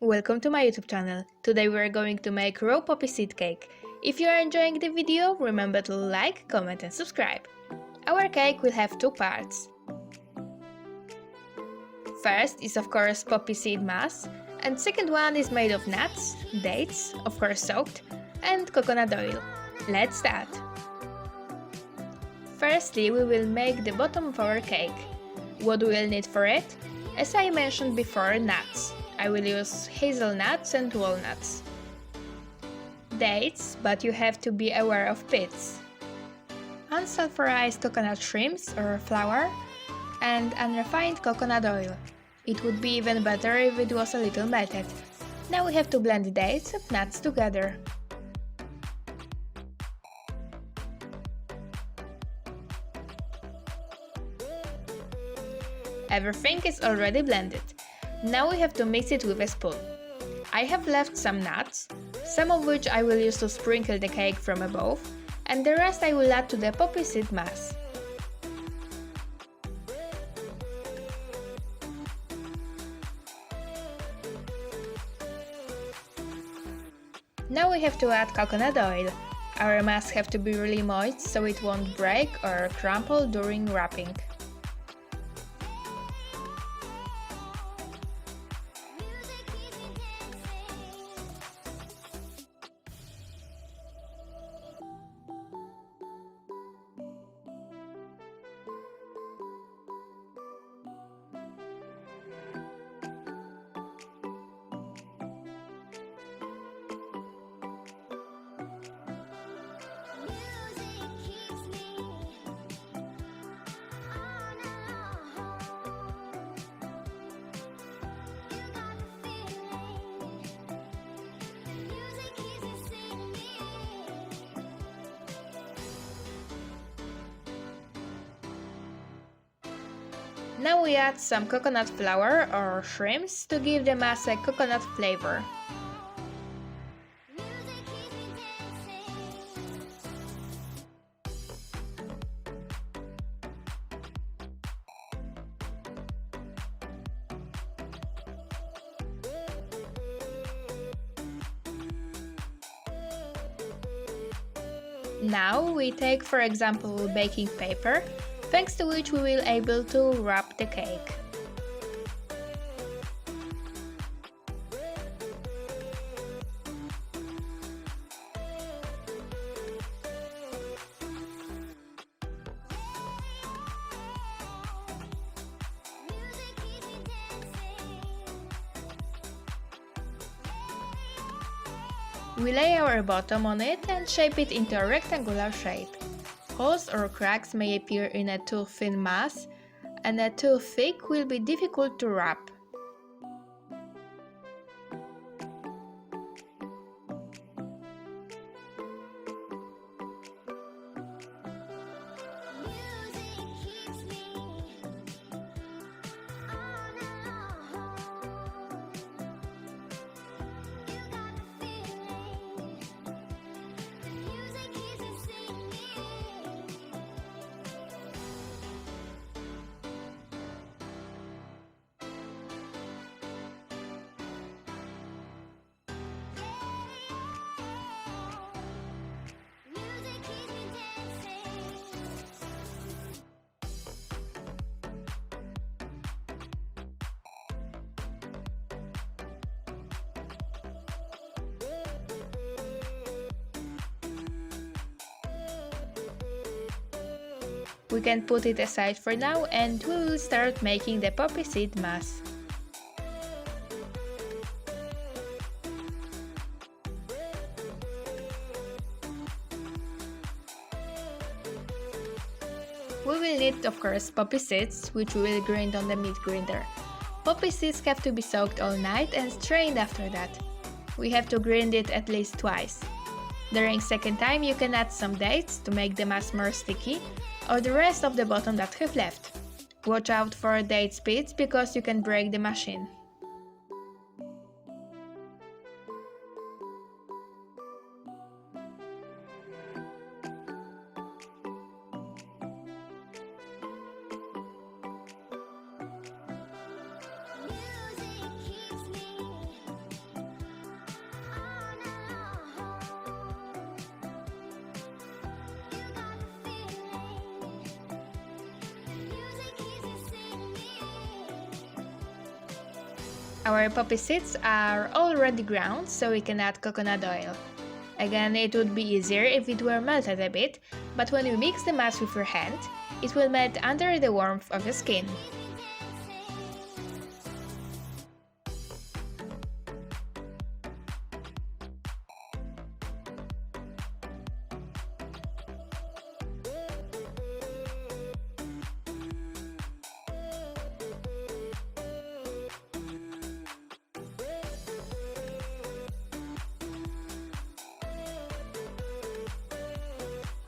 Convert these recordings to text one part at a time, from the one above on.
Welcome to my YouTube channel. Today we are going to make raw poppy seed cake. If you are enjoying the video, remember to like, comment and subscribe. Our cake will have two parts. First is of course poppy seed mass, and second one is made of nuts, dates, of course soaked, and coconut oil. Let's start! Firstly, we will make the bottom of our cake. What we will need for it? As I mentioned before, nuts. I will use hazelnuts and walnuts. Dates, but you have to be aware of pits. Unsulfurized coconut shrimps or flour, and unrefined coconut oil. It would be even better if it was a little melted. Now we have to blend the dates and nuts together. Everything is already blended. Now we have to mix it with a spoon. I have left some nuts, some of which I will use to sprinkle the cake from above, and the rest I will add to the poppy seed mass. Now we have to add coconut oil. Our mass have to be really moist so it won't break or crumple during wrapping. Now we add some coconut flour or shrimps to give the mass a coconut flavor. Now we take, for example, baking paper, thanks to which we will able to wrap the cake. We lay our bottom on it and shape it into a rectangular shape. Holes or cracks may appear in a too thin mass, and a too thick will be difficult to wrap. We can put it aside for now and we will start making the poppy seed mass. We will need, of course, poppy seeds, which we will grind on the meat grinder. Poppy seeds have to be soaked all night and strained after that. We have to grind it at least twice. During second time you can add some dates to make the mass more sticky, or the rest of the bottom that have left. Watch out for date spits because you can break the machine. Our poppy seeds are already ground, so we can add coconut oil. Again, it would be easier if it were melted a bit, but when you mix the mass with your hand, it will melt under the warmth of your skin.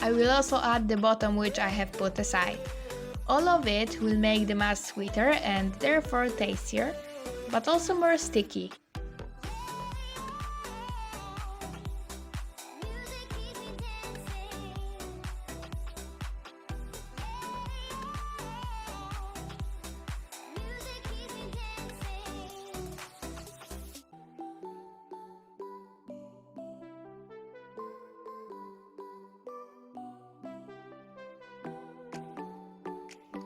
I will also add the bottom which I have put aside. All of it will make the mass sweeter and therefore tastier, but also more sticky.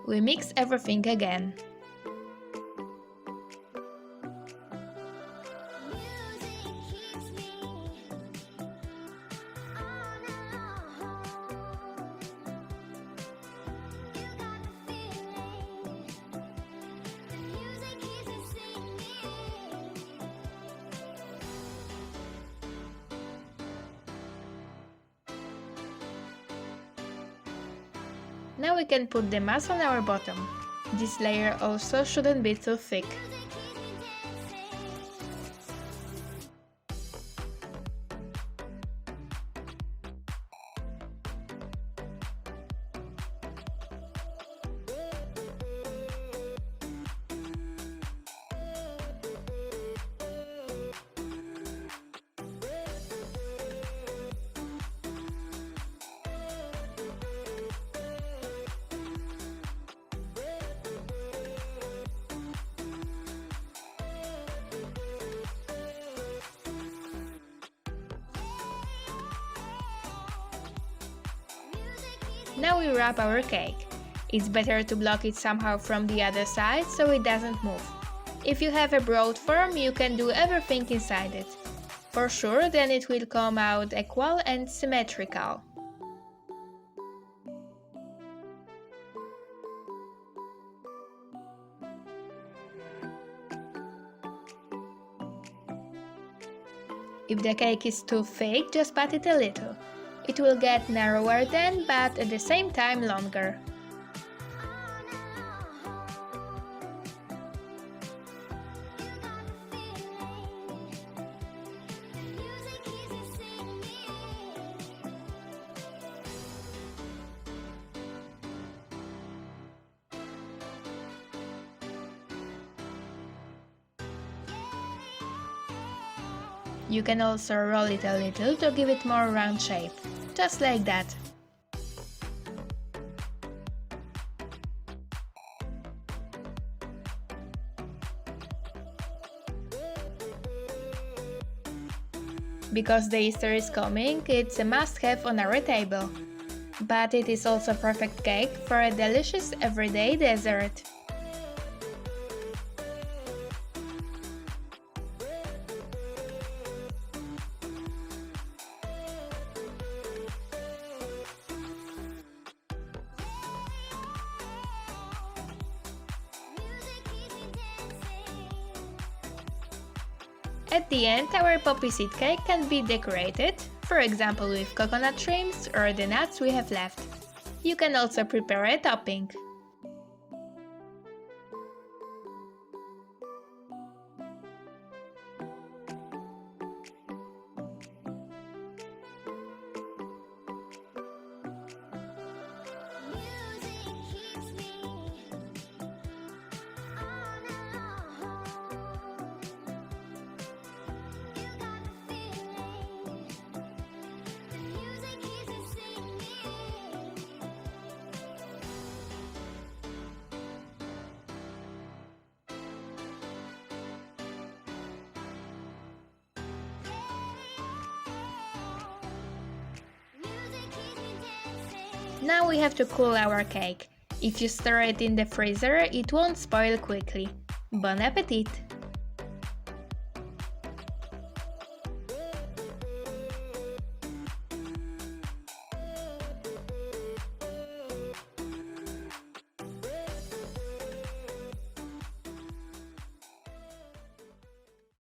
We mix everything again. Now we can put the mass on our bottom. This layer also shouldn't be too thick. Now we wrap our cake. It's better to block it somehow from the other side so it doesn't move. If you have a broad form, you can do everything inside it. For sure, then it will come out equal and symmetrical. If the cake is too thick, just pat it a little. It will get narrower then, but at the same time longer. You can also roll it a little to give it more round shape. Just like that. Because the Easter is coming, it's a must-have on our table. But it is also a perfect cake for a delicious everyday dessert. At the end, our poppy seed cake can be decorated, for example with coconut shrimps or the nuts we have left. You can also prepare a topping. Now we have to cool our cake. If you store it in the freezer, it won't spoil quickly. Bon appetit!